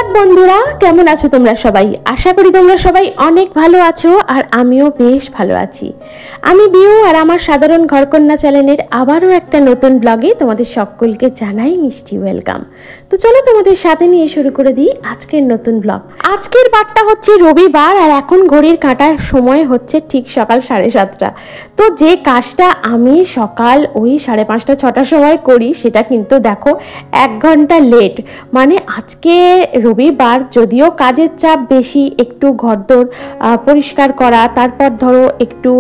সুপ্রভাত বন্ধুরা, কেমন আছো তোমরা সবাই? আশা করি তোমরা সবাই অনেক ভালো আছো আর আমিও বেশ ভালো আছি। আমি বিউ আর আমার সাধারণ ঘরকন্যা চ্যানেলের আবারও একটা নতুন ব্লগে তোমাদের সকলকে জানাই মিষ্টি ওয়েলকাম। তো চলো তোমাদের সাথে নিয়ে শুরু করে দিই আজকের নতুন ব্লগ। আজকের বারটা হচ্ছে রবিবার আর এখন ঘড়ির কাঁটার সময় হচ্ছে ঠিক সকাল 7:30। তো যে কাজটা আমি সকাল ওই 5:30 6টার সময় করি সেটা কিন্তু দেখো 1 ঘন্টা লেট। মানে আজকে রবিবার, যদিও কাজের চাপ বেশি, একটু ঘরদোর পরিষ্কার করা, তারপর ধরো একটু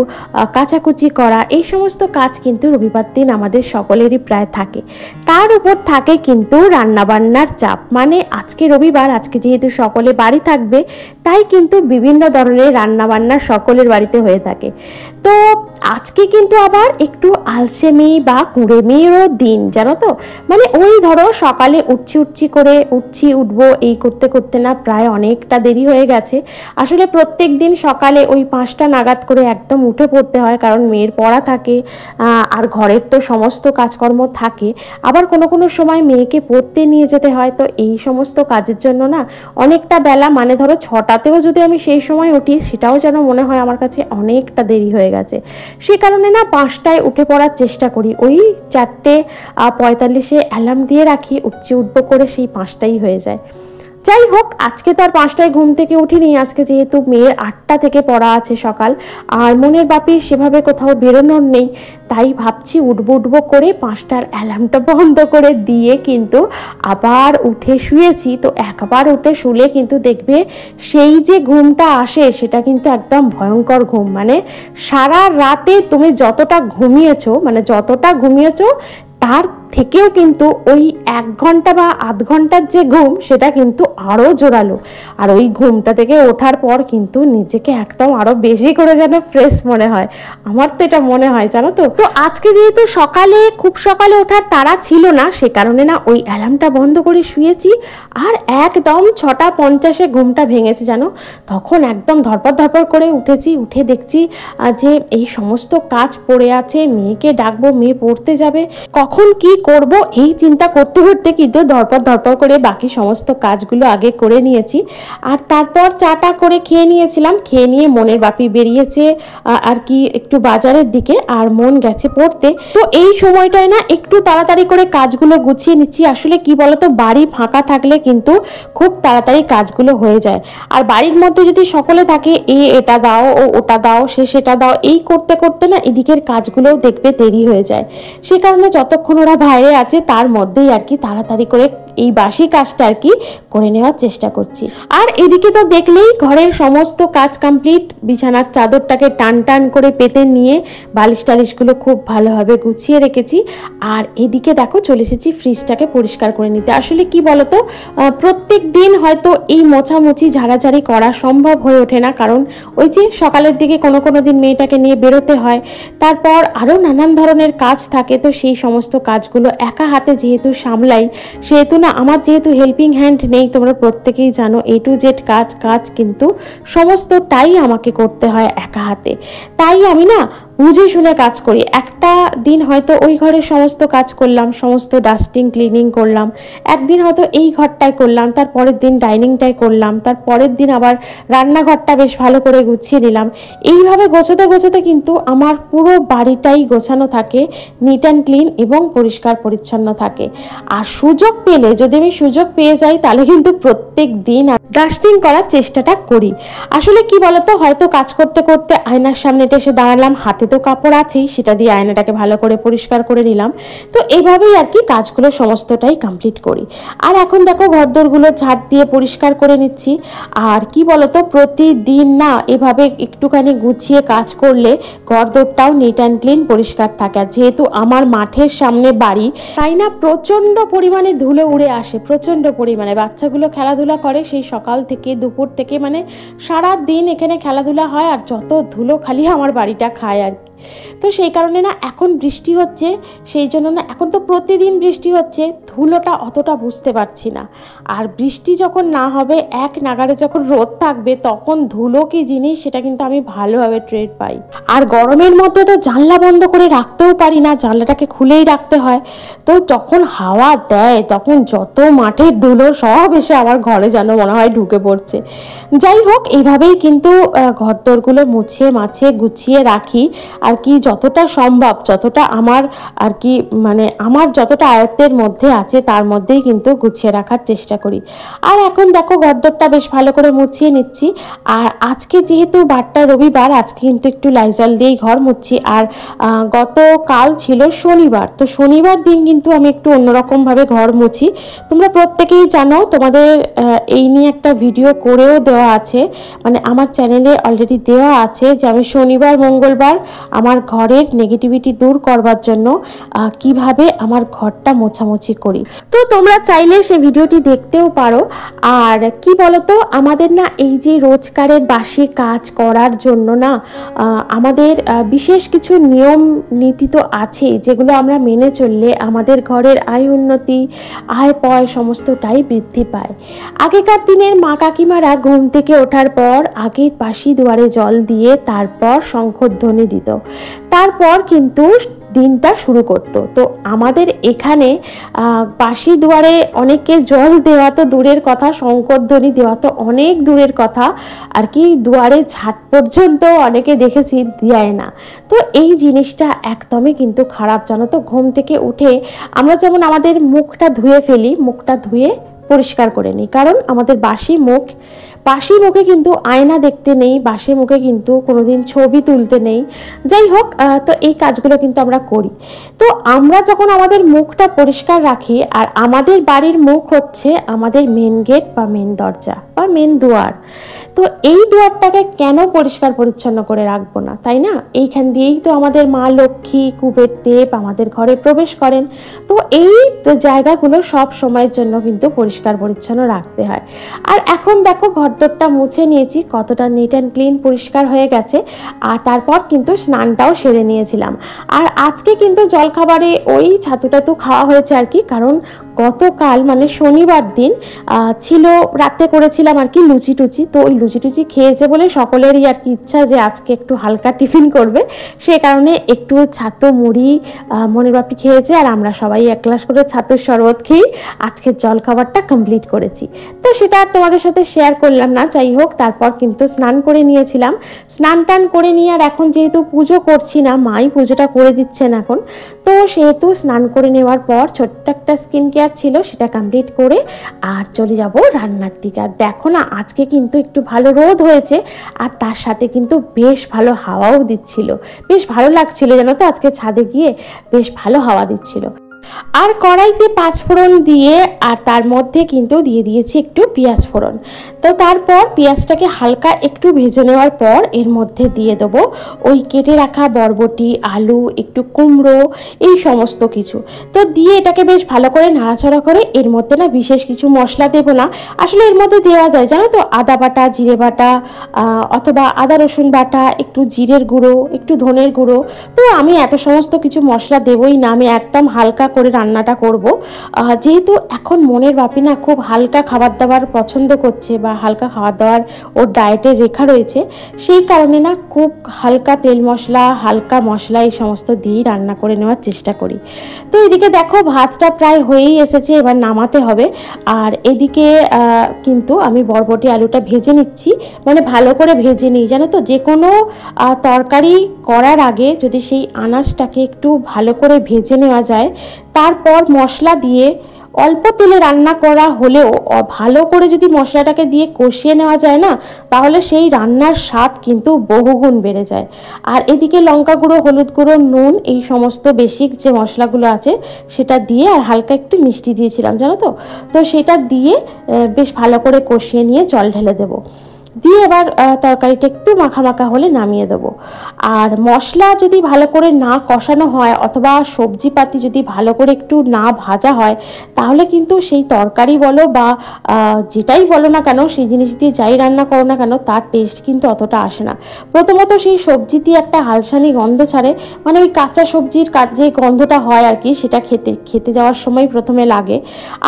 কাচাকুচি করা, এই সমস্ত কাজ কিন্তু রবিবার দিন আমাদের সকলেরই প্রায় থাকে। তার উপর থাকে কিন্তু রান্নাবান্নার চাপ। মানে আজকে রবিবার, আজকে যেহেতু সকলে বাড়ি থাকবে তাই কিন্তু বিভিন্ন ধরনের রান্নাবান্না সকলের বাড়িতে হয়ে থাকে। তো আজকে কিন্তু আবার একটু আলসেমি বা কুড়েমিরও দিন, জানো তো। মানে ওই ধরো সকালে উঠবো এই করতে করতে না প্রায় অনেকটা দেরি হয়ে গেছে। আসলে প্রত্যেক দিন সকালে ওই 5টা নাগাদ করে একদম উঠে পড়তে হয়, কারণ মেয়ের পড়া থাকে আর ঘরের তো সমস্ত কাজকর্ম থাকে। আবার কোনো কোনো সময় মেয়েকে পড়তে নিয়ে যেতে হয়। তো এই সমস্ত কাজের জন্য না অনেকটা বেলা, মানে ধরো 6টাতেও যদি আমি সেই সময় উঠি সেটাও যেন মনে হয় আমার কাছে অনেকটা দেরি হয়ে গেছে। সে কারণে না 5টায় উঠে পড়ার চেষ্টা করি। ওই 4:45 অ্যালার্ম দিয়ে রাখি, উঠবো করে সেই 5টাই হয়ে যায়। যাই হোক, আজকে তো আর 5টায় ঘুম থেকে উঠিনি। আজকে যেহেতু মেয়ের 8টা থেকে পড়া আছে সকাল, আর মনের বাপির সেভাবে কোথাও বেরোনোর নেই, তাই ভাবছি উঠবো করে 5টার অ্যালার্মটা বন্ধ করে দিয়ে কিন্তু আবার উঠে শুয়েছি। তো একবার উঠে শুলে কিন্তু দেখবে সেই যে ঘুমটা আসে সেটা কিন্তু একদম ভয়ঙ্কর ঘুম। মানে সারা রাতে তুমি যতটা ঘুমিয়েছো তার থেকেও কিন্তু ওই 1 ঘন্টা বা আধ ঘন্টার যে ঘুম সেটা কিন্তু আরও জোরালো। আর ওই ঘুমটা থেকে ওঠার পর কিন্তু নিজেকে একদম আরও বেশি করে যেন ফ্রেশ মনে হয়। আমার তো এটা মনে হয়, জানো তো। তো আজকে যেহেতু খুব সকালে ওঠার তাড়া ছিল না, সে কারণে না ওই অ্যালার্মটা বন্ধ করে শুয়েছি আর একদম 6:50 ঘুমটা ভেঙেছে, জানো। তখন একদম ধরপড় করে উঠেছি। উঠে দেখছি যে এই সমস্ত কাজ পড়ে আছে, মেয়েকে ডাকবো, মেয়ে পড়তে যাবে, কখন কি করব এই চিন্তা করতে করতে কিন্তু ধরপড় করে বাকি সমস্ত কাজগুলো আগে করে নিয়েছি। আর তারপর চাটা করে খেয়ে নিয়েছিলাম। খেয়ে নিয়ে মনের বাপি বেরিয়েছে আর কি একটু বাজারের দিকে, আর মন গেছে পড়তে। তো এই সময়টায় না একটু তাড়াতাড়ি করে কাজগুলো গুছিয়ে নিচ্ছি। আসলে কি বলতো, বাড়ি ফাঁকা থাকলে কিন্তু খুব তাড়াতাড়ি কাজগুলো হয়ে যায়। আর বাড়ির মধ্যে যদি সকলে থাকে, এটা দাও, ও ওটা দাও, সেটা দাও, এই করতে করতে না এদিকের কাজগুলোও দেখবে দেরি হয়ে যায়। সে কারণে যতক্ষণ ওরা বাইরে আছে তার মধ্যেই আর কি তাড়াতাড়ি করে এই বাসি কাজটা আর কি করে নেওয়ার চেষ্টা করছি। আর এদিকে তো দেখলেই ঘরের সমস্ত কাজ কমপ্লিট। বিছানার চাদরটাকে টান করে পেতে নিয়ে বালিশ টালিশগুলো খুব ভালোভাবে গুছিয়ে রেখেছি। আর এদিকে দেখো চলে এসেছি ফ্রিজটাকে পরিষ্কার করে নিতে। আসলে কি বলতো, প্রত্যেক দিন হয়তো এই মোছামুছি ঝাড়াঝাড়ি করা সম্ভব হয়ে ওঠে না, কারণ ওই যে সকালের দিকে কোনো দিন মেয়েটাকে নিয়ে বেরোতে হয়, তারপর আরও নানান ধরনের কাজ থাকে। তো সেই সমস্ত কাজগুলো একা হাতে যেহেতু সামলাই, সেহেতু না আমার যেহেতু হেল্পিং হ্যান্ড নেই, তোমরা প্রত্যেকেই জানো A to Z কাজ কিন্তু সমস্তটাই আমাকে করতে হয় একা হাতে। তাই আমি না বুঝে শুনে কাজ করি। একটা দিন হয়তো ওই ঘরের সমস্ত কাজ করলাম, সমস্ত ডাস্টিং ক্লিনিং করলাম, একদিন হয়তো এই ঘরটাই করলাম, তার পরের দিন ডাইনিংটাই করলাম, তার পরের দিন আবার রান্নাঘরটা বেশ ভালো করে গুছিয়ে নিলাম। এইভাবে গোছাতে কিন্তু আমার পুরো বাড়িটাই গোছানো থাকে, নিট অ্যান্ড ক্লিন এবং পরিষ্কার পরিচ্ছন্ন থাকে। আর যদি আমি সুযোগ পেয়ে যাই তাহলে কিন্তু প্রত্যেক দিন ডাস্টিং করার চেষ্টাটা করি। আসলে কি বলতো, হয়তো কাজ করতে করতে আয়নার সামনে এসে দাঁড়ালাম, হাতে তো কাপড় আছেই, সেটা দিয়ে আয়নাটাকে ভালো করে পরিষ্কার করে নিলাম। তো এইভাবেই আর কি কাজগুলো সমস্তটাই কমপ্লিট করি। আর এখন দেখো ঘরদোরগুলো ঝাড় দিয়ে পরিষ্কার করে নিচ্ছি। আর কি বলতো, প্রতিদিন না এভাবে একটুখানি গুছিয়ে কাজ করলে ঘরদোরটাও নিট অ্যান্ড ক্লিন পরিষ্কার থাকে। আর যেহেতু আমার মাঠের সামনে বাড়ি, তাই না প্রচণ্ড পরিমাণে ধুলো উড়ে আসে, প্রচণ্ড পরিমাণে। বাচ্চাগুলো খেলাধুলা করে সেই সকাল থেকে দুপুর থেকে, মানে সারা দিন এখানে খেলাধুলা হয়, আর যত ধুলো খালি আমার বাড়িটা খায় আর কি। তো সেই কারণে না এখন বৃষ্টি হচ্ছে, সেই জন্য না এখন তো প্রতিদিন বৃষ্টি হচ্ছে, ধুলোটা অতটা বুঝতে পারছি না। আর বৃষ্টি যখন না হবে, এক নাগাড়ে যখন রোদ থাকবে, তখন ধুলো কি জিনিস সেটা কিন্তু আমি ভালোভাবে টের পাই। আর গরমের মধ্যে তো জানলা বন্ধ করে রাখতেও পারি না, জানলাটাকে খুলেই রাখতে হয়। তো যখন হাওয়া দেয় তখন যত মাঠের ধুলো সব এসে আমার ঘরে যেন মনে হয় ঢুকে পড়ছে। যাই হোক, এইভাবেই কিন্তু ঘরদোরগুলো মুছিয়ে মাছিয়ে গুছিয়ে রাখি আর কি, যতটা সম্ভব, যতটা আমার আর কি মানে আমার যতটা আয়ত্তের মধ্যে আছে তার মধ্যেই কিন্তু গুছিয়ে রাখার চেষ্টা করি। আর এখন দেখো ঘরদোরটা বেশ ভালো করে মুছিয়ে নিচ্ছি। আর আজকে যেহেতু বারটা রবিবার, আজকে কিন্তু একটু লাইজল দিয়েই ঘর মুছছি। আর গতকাল ছিল শনিবার, তো শনিবার দিন কিন্তু আমি একটু অন্যরকমভাবে ঘর মুছি। তোমরা প্রত্যেকেই জানো, তোমাদের এই নিয়ে একটা ভিডিও করেও দেওয়া আছে, মানে আমার চ্যানেলে অলরেডি দেওয়া আছে যে আমি শনিবার মঙ্গলবার আমার ঘরের নেগেটিভিটি দূর করবার জন্য কিভাবে আমার ঘরটা মোছামুছি করি। তো তোমরা চাইলে সে ভিডিওটি দেখতেও পারো। আর কি বলতো, আমাদের না এই যে রোজকারের বাসি কাজ করার জন্য না আমাদের বিশেষ কিছু নিয়ম নীতি তো আছে, যেগুলো আমরা মেনে চললে আমাদের ঘরের আয় উন্নতি, আয় পয় সমস্তটাই বৃদ্ধি পায়। আগেকার দিনের মা কাকিমারা ঘুম থেকে ওঠার পর আগে বাসি দুয়ারে জল দিয়ে তারপর শঙ্খধ্বনি দিত, তারপর কিন্তু দিনটা শুরু করত। তো আমাদের এখানে বাসি দুয়ারে অনেকে জল দেওয়া তো দূরের কথা, শঙ্খধ্বনি দেওয়া তো অনেক দূরের কথা আর কি, দুয়ারে ঝাঁট পর্যন্ত অনেকে দেখেছি দেয় না। তো এই জিনিসটা একদমই কিন্তু খারাপ, জানো তো। ঘুম থেকে উঠে আমরা যেমন আমাদের মুখটা ধুয়ে ফেলি, মুখটা ধুয়ে পরিষ্কার করে নিই, কারণ আমাদের বাসি মুখে কিন্তু আয়না দেখতে নেই, বাসি মুখে কিন্তু কোনোদিন ছবি তুলতে নেই। যাই হোক, তো এই কাজগুলো কিন্তু আমরা করি। তো আমরা যখন আমাদের মুখটা পরিষ্কার রাখি, আর আমাদের বাড়ির মুখ হচ্ছে আমাদের মেন গেট বা মেন দরজা বা মেন দুয়ার, তো এই দুয়ারটাকে কেন পরিষ্কার পরিচ্ছন্ন করে রাখবো না, তাই না? এইখান দিয়েই তো আমাদের মা লক্ষ্মী, কুবের দেব আমাদের ঘরে প্রবেশ করেন। তো এই তো জায়গাগুলো সব সময়ের জন্য কিন্তু পরিষ্কার পরিচ্ছন্ন রাখতে হয়। আর এখন দেখো ঘরদোরটা মুছে নিয়েছি, কতটা নিট অ্যান্ড ক্লিন পরিষ্কার হয়ে গেছে। আর তারপর কিন্তু স্নানটাও সেরে নিয়েছিলাম। আর আজকে কিন্তু জলখাবারে ওই ছাতু খাওয়া হয়েছে আর কি, কারণ গতকাল মানে শনিবার দিন ছিল, রাতে করেছিলাম আর কি লুচি টুচি। তো ওই লুচি টুচি খেয়েছে বলে সকলেরই আর কি ইচ্ছা যে আজকে একটু হালকা টিফিন করবে, সে কারণে একটু ছাতু মুড়ি মনের বাপি খেয়েছে। আর আমরা সবাই এক গ্লাস করে ছাতুর শরবত খেয়েই আজকের জলখাবারটা কমপ্লিট করেছি। তো সেটা আর তোমাদের সাথে শেয়ার করলাম না। যাই হোক, তারপর কিন্তু স্নান করে নিয়েছিলাম। স্নান টান করে নিয়ে আর এখন যেহেতু পুজো করছি না, মাই পুজোটা করে দিচ্ছেন এখন, তো সেহেতু স্নান করে নেওয়ার পর ছোট্ট একটা স্কিন কেয়ার ছিল, সেটা কমপ্লিট করে আর চলে যাব রান্নার দিকে। আর দেখো না, আজকে কিন্তু একটু ভালো রোদ হয়েছে, আর তার সাথে কিন্তু বেশ ভালো হাওয়াও দিচ্ছিল, বেশ ভালো লাগছিল জানো তো। আজকে ছাদে গিয়ে বেশ ভালো হাওয়া দিচ্ছিল। আর কড়াইতে পাঁচফোড়ন দিয়ে আর তার মধ্যে কিন্তু দিয়ে দিয়েছি একটু পেঁয়াজ ফোড়ন। তো তারপর পেঁয়াজটাকে হালকা একটু ভেজে নেওয়ার পর এর মধ্যে দিয়ে দেবো ওই কেটে রাখা বরবটি, আলু, একটু কুমড়ো, এই সমস্ত কিছু। তো দিয়ে এটাকে বেশ ভালো করে নাড়াচাড়া করে, এর মধ্যে না বিশেষ কিছু মশলা দেবো না, আসলে এর মধ্যে দেওয়া যায় জানো তো আদা বাটা, জিরে বাটা, অথবা আদা রসুন বাটা, একটু জিরের গুঁড়ো, একটু ধনের গুঁড়ো। তো আমি এত সমস্ত কিছু মশলা দেবই না, আমি একদম হালকা করে রান্নাটা করব। যেহেতু এখন মনের বাপি না খুব হালকা খাবার দাবার পছন্দ করছে, বা হালকা খাবার দাবার ওর ডায়েটের রেখা রয়েছে, সেই কারণে না খুব হালকা তেল মশলা, হালকা মশলা এই সমস্ত দিয়েই রান্না করে নেওয়ার চেষ্টা করি। তো এদিকে দেখো ভাতটা প্রায় হয়েই এসেছে, এবার নামাতে হবে। আর এদিকে কিন্তু আমি বরবটি আলুটা ভেজে নিচ্ছি, মানে ভালো করে ভেজে নিই জানো তো। যে কোনো তরকারি করার আগে যদি সেই আনাজটাকে একটু ভালো করে ভেজে নেওয়া যায়, তারপর মশলা দিয়ে অল্প তেলে রান্না করা হলেও ভালো করে যদি মশলাটাকে দিয়ে কষিয়ে নেওয়া যায় না, তাহলে সেই রান্নার স্বাদ কিন্তু বহুগুণ বেড়ে যায়। আর এদিকে লঙ্কা গুঁড়ো, হলুদ গুঁড়ো, নুন, এই সমস্ত বেসিক যে মশলাগুলো আছে সেটা দিয়ে, আর হালকা একটু মিষ্টি দিয়েছিলাম জানো তো। তো সেটা দিয়ে বেশ ভালো করে কষিয়ে নিয়ে জল ঢেলে দেবো। দিয়ে এবার তরকারিটা একটু মাখা মাখা হলে নামিয়ে দেবো। আর মশলা যদি ভালো করে না কষানো হয় অথবা সবজিপাতি যদি ভালো করে একটু না ভাজা হয়, তাহলে কিন্তু সেই তরকারি বলো বা যেটাই বলো না কেন, সেই জিনিস দিয়ে যাই রান্না করো না কেন, তার টেস্ট কিন্তু অতটা আসে না। প্রথমত সেই সবজি দিয়ে একটা হালসানি গন্ধ ছাড়ে, মানে ওই কাঁচা সবজির যে গন্ধটা হয় আর কি, সেটা খেতে যাওয়ার সময় প্রথমে লাগে।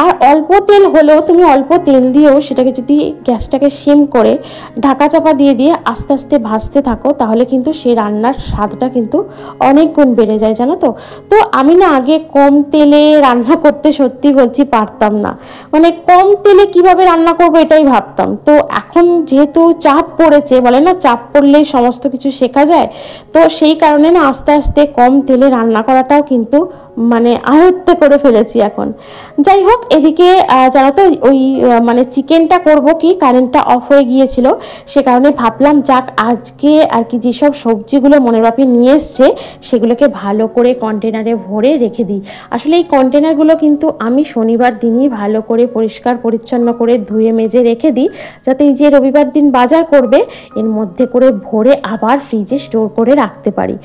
আর অল্প তেল হলেও তুমি অল্প তেল দিয়েও সেটাকে যদি গ্যাসটাকে সিম করে ঢাকা চাপা দিয়ে দিয়ে আস্তে আস্তে ভাজতে থাকো, তাহলে কিন্তু সেই রান্নার স্বাদটা কিন্তু অনেক গুণ বেড়ে যায়, জানো তো। তো আমি না আগে কম তেলে রান্না করতে সত্যি বলছি পারতাম না, মানে কম তেলে কিভাবে রান্না করবো এটাই ভাবতাম। তো এখন যেহেতু চাপ পড়েছে, বলে না চাপ পড়লেই সমস্ত কিছু শেখা যায়, তো সেই কারণে না আস্তে আস্তে কম তেলে রান্না করাটাও কিন্তু মানে আয়ত্ত করে ফেলেছি এখন। যাই হোক, এদিকে জানো তো ওই মানে চিকেনটা করব কি, কারেন্টটা অফ হয়ে গিয়েছিল, সে কারণে ভাবলাম যাক আজকে আর কি যেসব সবজিগুলো মনের বাপি নিয়ে এসছে সেগুলোকে ভালো করে কন্টেনারে ভরে রেখে দিই। আসলে এই কন্টেনারগুলো কিন্তু আমি শনিবার দিনই ভালো করে পরিষ্কার পরিচ্ছন্ন করে ধুয়ে মেজে রেখে দিই, যাতে এই যে রবিবার দিন বাজার করবে এর মধ্যে করে ভরে আবার ফ্রিজে স্টোর করে রাখতে পারি।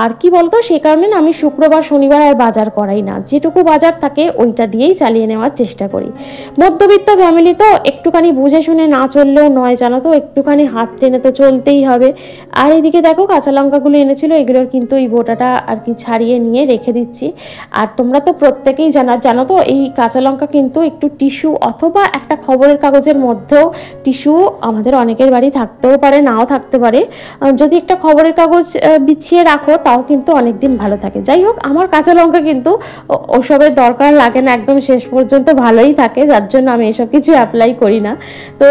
আর কি বলতো, সে কারণে না আমি শুক্রবার শনিবার আর বাজার করাই না, যেটুকু বাজার থাকে ওইটা দিয়েই চালিয়ে নেওয়ার চেষ্টা করি। মধ্যবিত্ত ফ্যামিলি তো একটুখানি বুঝে শুনে না চললেও নয়, জানো তো, একটুখানি হাত টেনে তো চলতেই হবে। আর এদিকে দেখো কাঁচা লঙ্কাগুলো এনেছিল, এগুলোর কিন্তু এই বোটাটা আর কি ছাড়িয়ে নিয়ে রেখে দিচ্ছি। আর তোমরা তো প্রত্যেকেই জানো তো, এই কাঁচা লঙ্কা কিন্তু একটু টিস্যু অথবা একটা খবরের কাগজের মধ্যেও, টিস্যু আমাদের অনেকের বাড়ি থাকতেও পারে নাও থাকতে পারে, যদি একটা খবরের কাগজ বিছিয়ে রাখো তাও কিন্তু অনেক দিন ভালো থাকে। যাই হোক, আমার কাঁচা লঙ্কা কিন্তু ওসবের দরকার লাগে না, একদম শেষ পর্যন্ত ভালোই থাকে, যার জন্য আমি এসব কিছু অ্যাপ্লাই করি না। তো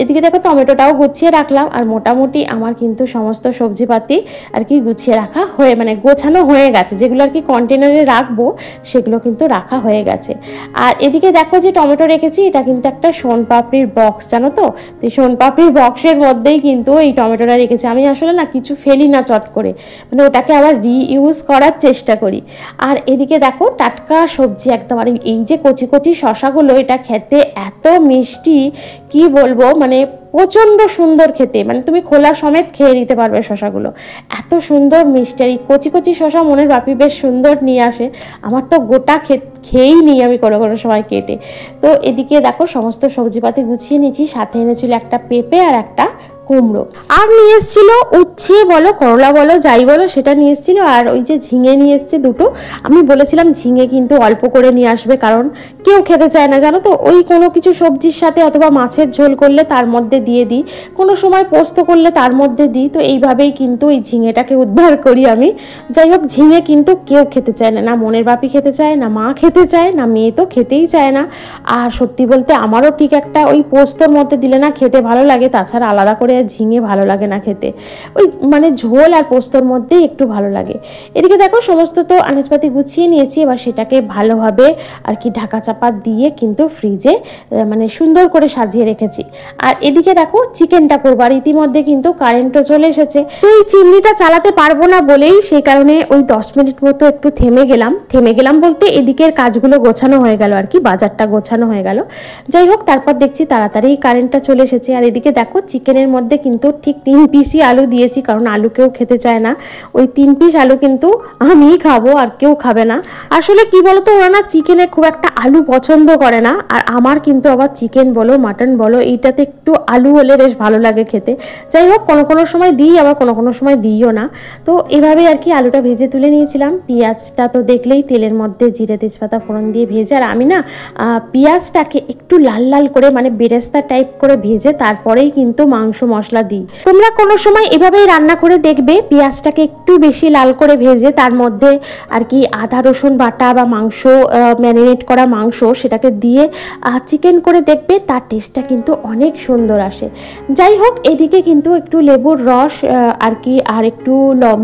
এদিকে দেখো টমেটোটাও গুছিয়ে রাখলাম, আর মোটামুটি আমার কিন্তু সমস্ত সবজিপাতি আর কি গুছিয়ে রাখা হয়ে মানে গোছানো হয়ে গেছে, যেগুলো আর কি কন্টেনারে রাখবো সেগুলো কিন্তু রাখা হয়ে গেছে। আর এদিকে দেখো যে টমেটো রেখেছি, এটা কিন্তু একটা সোনপাপড়ির বক্স, জানো তো। তো এই সোনপাপড়ির বক্সের মধ্যেই কিন্তু এই টমেটোটা রেখেছি। আমি আসলে না কিছু ফেলি না চট করে, মানে ওটাকে আবার রিইউজ করার চেষ্টা করি। আর এদিকে দেখো টাটকা সবজি একদম, আর এই যে কচি কচি শশাগুলো, এটা খেতে এত মিষ্টি কি বলবো, মানে প্রচণ্ড সুন্দর খেতে, মানে তুমি খোলা সমেত খেয়ে নিতে পারবে শশাগুলো, এত সুন্দর মিষ্টি। আর এই কচি কচি শশা মনের বাপি বেশ সুন্দর নিয়ে আসে, আমার তো গোটা খেয়েই নিই আমি কোনো কোনো সময় কেটে। তো এদিকে দেখো সমস্ত সবজিপাতি গুছিয়ে নিয়েছি, সাথে এনেছিল একটা পেঁপে আর একটা কুমড়ো, আর নিয়ে এসেছিল উচ্ছে বলো করলা বলো যাই বলো সেটা নিয়ে এসেছিল, আর ওই যে ঝিঙে নিয়ে এসছে দুটো। আমি বলেছিলাম ঝিঙে কিন্তু অল্প করে নিয়ে আসবে, কারণ কেউ খেতে চায় না, জানো তো। ওই কোনো কিছু সবজির সাথে অথবা মাছের ঝোল করলে তার মধ্যে দিয়ে দিই, কোনো সময় পোস্ত করলে তার মধ্যে দিই, তো এইভাবেই কিন্তু এই ঝিঙেটাকে উদ্ধার করি আমি। যাই হোক, ঝিঙে কিন্তু কেউ খেতে চায় না, না মনের বাপি খেতে চায়, না মা খেতে চায়, না মেয়ে তো খেতেই চায় না। আর সত্যি বলতে আমারও ঠিক একটা ওই পোস্তর মধ্যে দিলে না খেতে ভালো লাগে, তাছাড়া আলাদা করে ঝিঙে ভালো লাগে না খেতে, ওই মানে ঝোল আর পোস্তর মধ্যেই একটু ভালো লাগে। এদিকে দেখো সমস্ত তো আনাজপাতি গুছিয়ে নিয়েছি, এবার সেটাকে ভালোভাবে আর কি ঢাকা চাপা দিয়ে কিন্তু ফ্রিজে মানে সুন্দর করে সাজিয়ে রেখেছি। আর এদিকে দেখো চিকেনটা করবো, আর ইতিমধ্যে কিন্তু কারেন্টও চলে এসেছে। তো এই চিমনিটা চালাতে পারবো না বলেই সেই কারণে ওই 10 মিনিট মতো একটু থেমে গেলাম বলতে এদিকের কাজগুলো গোছানো হয়ে গেল আর কি, বাজারটা গোছানো হয়ে গেল। যাই হোক, তারপর দেখছি তাড়াতাড়ি কারেন্টটা চলে এসেছে। আর এদিকে দেখো চিকেনের মধ্যে কিন্তু ঠিক 3 পিসই আলু দিয়েছি, কারণ আলু কেউ খেতে চায় না। ওই 3 পিস আলু কিন্তু আমিই খাবো, আর কেউ খাবে না। আসলে কি বলতো, ওরা না চিকেনে খুব একটা আলু পছন্দ করে না, আর আমার কিন্তু আবার চিকেন বলো মাটন বলো এইটাতে একটু আলু হলে বেশ ভালো লাগে খেতে। যাই হোক, কোনো সময় দিই, আবার কোনো সময় দিইও না। তো এভাবেই আর কি আলুটা ভেজে তুলে নিয়েছিলাম। পেঁয়াজটা তো দেখলেই তেলের মধ্যে জিরে তেজপাতা ফোড়ন দিয়ে ভেজে, আর আমি না পেঁয়াজটাকে একটু লাল লাল করে মানে বেরেস্তা টাইপ করে ভেজে তারপরেই কিন্তু মাংস মশলা দিই। তোমরা কোনো সময় এভাবেই রান্না করে দেখবে, পেঁয়াজটাকে একটু বেশি লাল করে ভেজে তার মধ্যে আর কি আদা রসুন বাটা বা মাংস ম্যারিনেট করা মাংস সেটাকে দিয়ে চিকেন করে দেখবে, তার টেস্টটা কিন্তু অনেক সুন্দর আসে। যাই হোক, এদিকে কিন্তু একটু লেবুর রস আর কি, আর একটু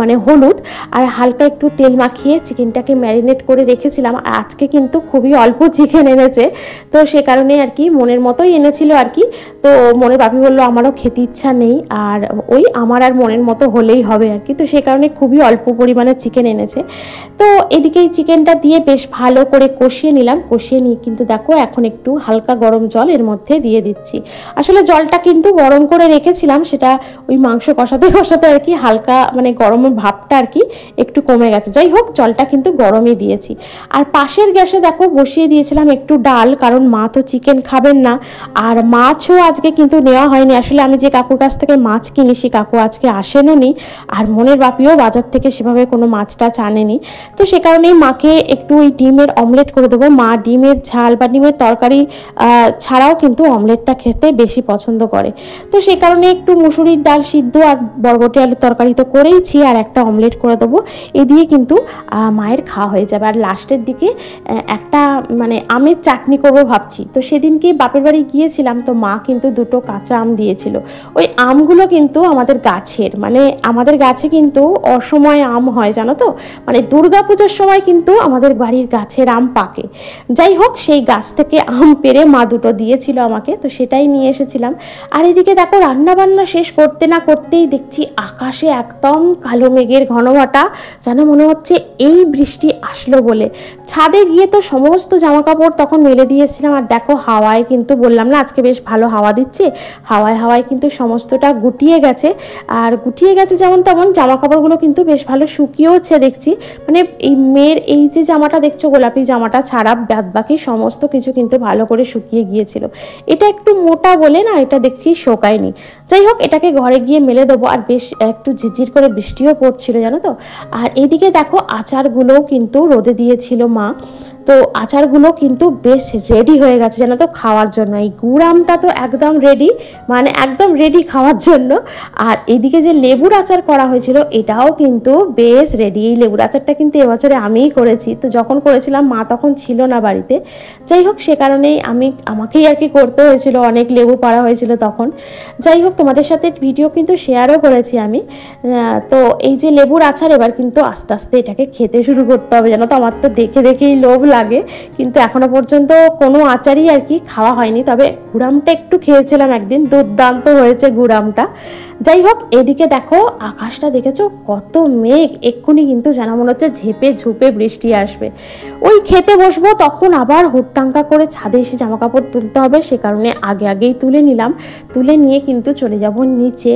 মানে হলুদ আর হালকা একটু তেল মাখিয়ে চিকেনটাকে ম্যারিনেট করে রেখেছিলাম। আর আজকে কিন্তু খুবই অল্প চিকেন এনেছে, তো সে কারণে আর কি মনের মতোই এনেছিল আর কি। তো মনের বাপি বললো আমারও খেতে ইচ্ছে ইচ্ছা নেই, আর ওই আমার আর মনের মতো হলেই হবে আর কি। তো সে কারণে খুবই অল্প পরিমাণে চিকেন এনেছে। তো এদিকে এই চিকেনটা দিয়ে বেশ ভালো করে কষিয়ে নিলাম। কষিয়ে নিয়ে কিন্তু দেখো এখন একটু হালকা গরম জল এর মধ্যে দিয়ে দিচ্ছি। আসলে জলটা কিন্তু গরম করে রেখেছিলাম, সেটা ওই মাংস কষাতে কষাতে আর কি হালকা মানে গরমের ভাবটা আর কি একটু কমে গেছে। যাই হোক, জলটা কিন্তু গরমই দিয়েছি। আর পাশের গ্যাসে দেখো বসিয়ে দিয়েছিলাম একটু ডাল, কারণ মা তো চিকেন খাবেন না, আর মাছও আজকে কিন্তু নেওয়া হয়নি। আসলে আমি যে কাকুর কাছ থেকে মাছ কিনি সে কাকু আজকে আসেনও নি, আর মনের বাপিও বাজার থেকে সেভাবে কোনো মাছটা আনেনি। তো সে কারণেই মাকে একটু ওই ডিমের অমলেট করে দেবো। মা ডিমের ঝাল বা ডিমের তরকারি ছাড়াও কিন্তু অমলেটটা খেতে বেশি পছন্দ করে। তো সে কারণে একটু মুসুরির ডাল সিদ্ধ আর বরবটি আলুর তরকারি তো করেইছি, আর একটা অমলেট করে দেবো। এ দিয়ে কিন্তু মায়ের খাওয়া হয়ে যাবে। আর লাস্টের দিকে একটা মানে আমের চাটনি করবো ভাবছি। তো সেদিনকে বাপের বাড়ি গিয়েছিলাম, তো মা কিন্তু দুটো কাঁচা আম দিয়েছিল। ওই আমগুলো কিন্তু আমাদের গাছের, মানে আমাদের গাছে কিন্তু অসময়ে আম হয় জানো তো, মানে দুর্গাপুজোর সময় কিন্তু আমাদের বাড়ির গাছের আম পাকে। যাই হোক, সেই গাছ থেকে আম পেড়ে মা দুটো দিয়েছিল আমাকে, তো সেটাই নিয়ে এসেছিলাম। আর এদিকে দেখো রান্না বান্না শেষ করতে না করতেই দেখছি আকাশে একদম কালো মেঘের ঘনঘটা, যেন মনে হচ্ছে এই বৃষ্টি আসলো বলে। ছাদে গিয়ে তো সমস্ত জামা কাপড় তখন মেলে দিয়েছিলাম, আর দেখো হাওয়ায় কিন্তু বললাম না আজকে বেশ ভালো হাওয়া দিচ্ছে, হাওয়ায় হাওয়ায় কিন্তু সমস্তটা গুটিয়ে গেছে। আর গুটিয়ে গেছে যেমন তেমন জামা কাপড়গুলো কিন্তু বেশ ভালো শুকিয়েওছে দেখছি। মানে এই মেয়ের এই যে জামাটা দেখছো গোলাপি জামাটা ছাড়া বাদ বাকি সমস্ত কিছু কিন্তু ভালো করে শুকিয়ে গিয়েছিল। এটা একটু মোটা বলে না এটা দেখছি শোকায়নি। যাই হোক, এটাকে ঘরে গিয়ে মেলে দেবো। আর বেশ একটু ঝিরঝির করে বৃষ্টিও পড়ছিল জানো তো। আর এদিকে দেখো আচারগুলোও কিন্তু রোদে দিয়েছিল মা, তো আচারগুলো কিন্তু বেশ রেডি হয়ে গেছে জানো তো খাওয়ার জন্য। এই গুড় আমটা তো একদম রেডি, মানে একদম রেডি খাওয়ার জন্য। আর এদিকে যে লেবুর আচার করা হয়েছিল এটাও কিন্তু বেশ রেডি। এই লেবুর আচারটা কিন্তু এবছরে আমিই করেছি, তো যখন করেছিলাম মা তখন ছিল না বাড়িতে। যাই হোক, সে কারণেই আমাকেই আর কি করতে হয়েছিল, অনেক লেবু পাড়া হয়েছিল তখন। যাই হোক, তোমাদের সাথে ভিডিও কিন্তু শেয়ারও করেছি আমি। তো এই যে লেবুর আচার এবার কিন্তু আস্তে আস্তে এটাকে খেতে শুরু করতে হবে জানো তো। আমার তো দেখে দেখেই লোভ লাগে, কিন্তু এখনো পর্যন্ত কোনো আচারই আর কি খাওয়া হয়নি। তবে গুড়ামটা একটু খেয়েছিলাম একদিন, দুর্দান্ত হয়েছে গুড়ামটা। যাই হোক, এদিকে দেখো আকাশটা দেখেছো কত মেঘ, এক্ষুনি কিন্তু যেন মনে হচ্ছে ঝেপে ঝুপে বৃষ্টি আসবে। ওই খেতে বসবো তখন আবার হুটটাঙ্কা করে ছাদে এসে জামা কাপড় তুলতে হবে, সে কারণে আগেই তুলে নিলাম। তুলে নিয়ে কিন্তু চলে যাব নিচে,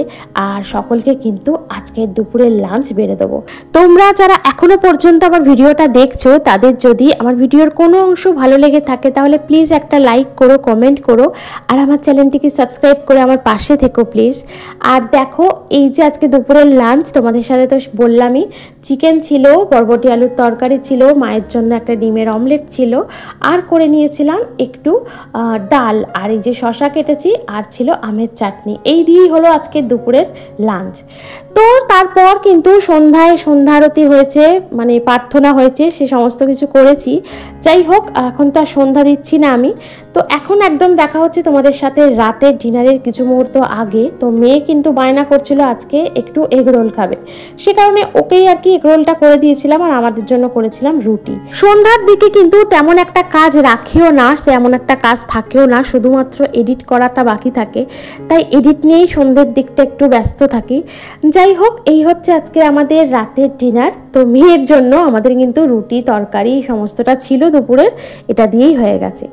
আর সকলকে কিন্তু আজকের দুপুরের লাঞ্চ বেড়ে দেবো। তোমরা যারা এখনো পর্যন্ত আমার ভিডিওটা দেখছো তাদের যদি আমার ভিডিওর কোনো অংশ ভালো লেগে থাকে তাহলে প্লিজ একটা লাইক করো, কমেন্ট করো, আর আমার চ্যানেলটিকে সাবস্ক্রাইব করে আমার পাশে থেকো প্লিজ। আর দেখো এই যে আজকে দুপুরের লাঞ্চ তোমাদের সাথে তো বললামই, চিকেন ছিল, বরবটি আলুর তরকারি ছিল, মায়ের জন্য একটা ডিমের অমলেট ছিল, আর করে নিয়েছিলাম একটু ডাল, আর এই যে শশা কেটেছি, আর ছিল আমের চাটনি। এই দিয়েই হলো আজকে দুপুরের লাঞ্চ। তো তারপর কিন্তু সন্ধ্যা আরতি হয়েছে, মানে প্রার্থনা হয়েছে, সে সমস্ত কিছু করেছি। যাই হোক, এখন তো আর সন্ধ্যা দিচ্ছি না আমি। তো এখন একদম দেখা হচ্ছে তোমাদের সাথে রাতের ডিনারের কিছু মুহূর্ত আগে। তো মেয়ে কিন্তু বায়না করছিল আজকে একটু এগরোল খাবে, সে কারণে ওকেই আর কি এগরোলটা করে দিয়েছিলাম, আর আমাদের জন্য করেছিলাম রুটি। সন্ধ্যার দিকে কিন্তু তেমন একটা কাজ রাখিও না, তেমন একটা কাজ থাকেও না, শুধুমাত্র এডিট করাটা বাকি থাকে, তাই এডিট নিয়েই সন্ধ্যের দিকটা একটু ব্যস্ত থাকি। যাই হোক, এই হচ্ছে আজকে আমাদের রাতের ডিনার। তো মেয়ের জন্য আমাদের কিন্তু রুটি তরকারি সমস্তটা ছিল দুপুরের, এটা দিয়েই হয়ে গেছে।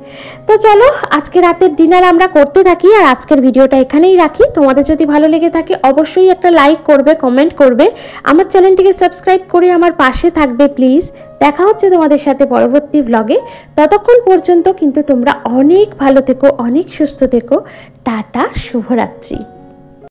তো চলো আজকে রাতের ডিনার আমরা করতে থাকি, আর আজকের ভিডিওটা এখানেই রাখি। তোমাদের যদি ভালো লেগে থাকে অবশ্যই একটা লাইক করবে, কমেন্ট করবে, আমার চ্যানেলটিকে সাবস্ক্রাইব করে আমার পাশে থাকবে প্লিজ। দেখা হচ্ছে তোমাদের সাথে পরবর্তী ব্লগে। ততক্ষণ পর্যন্ত কিন্তু তোমরা অনেক ভালো থেকো, অনেক সুস্থ থেকো। টাটা, শুভরাত্রি।